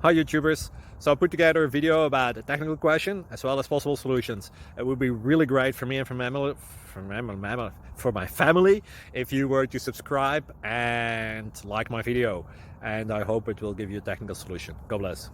Hi YouTubers! So I put together a video about a technical question as well as possible solutions. It would be really great for me and for my family if you were to subscribe and like my video, and I hope it will give you a technical solution. God bless.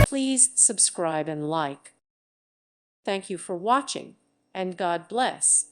Please subscribe and like. Thank you for watching, and God bless.